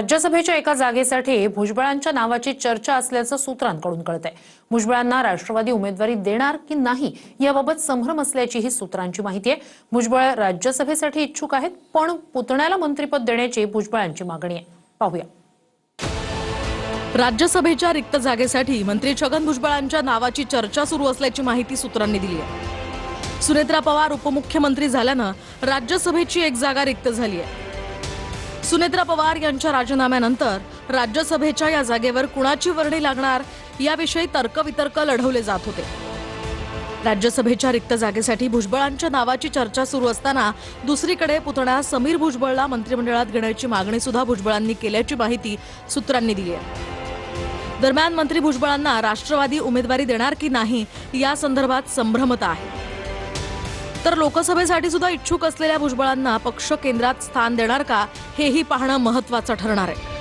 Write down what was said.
राज्यसभेच्या एका जागेसाठी भुजबळांच्या नावाची चर्चा असल्याचं सूत्रांकडून कळतंय। भुजबळांना राष्ट्रवादी उमेदवारी देणार की नाही याबाबत संभ्रम असल्याची ही सूत्रांची माहिती आहे। भुजबळ राज्यसभेसाठी इच्छुक आहेत, पण पुतण्याला मंत्रिपद देण्याची भुजबळांची मागणी आहे। पाहूया। राज्यसभेच्या रिक्त जागेसाठी मंत्री छगन भुजबळांच्या नावाची चर्चा सुरू असल्याची माहिती सूत्रांनी दिली आहे। सुनेत्रा पवार उपमुख्यमंत्री झाल्यानं राज्यसभेची एक जागा रिक्त झाली आहे। सुनेत्रा पवार यांच्या राजीनाम्यानंतर राज्यसभेच्या या जागेवर कुणाची वर्णी लागणार याविषयी तर्कवितर्क लढवले जात होते। राज्यसभेच्या रिक्त जागेसाठी भुजबळांच्या नावाची चर्चा सुरू असताना दुसरीकडे पुतण्या समीर भुजबळला मंत्रिमंडळात घेण्याची मागणी सुद्धा भुजबळांनी केल्याची माहिती सूत्रांनी दिली आहे। दरम्यान मंत्री भुजबळांना राष्ट्रवादी उमेदवारी देणार की नाही या संदर्भात संभ्रमता आहे। तर लोकसभेसाठी सुद्धा इच्छुक असलेल्या भुजबळांना पक्ष केंद्रात स्थान देणार का हेही पाहणं महत्त्वाचं ठरणार आहे।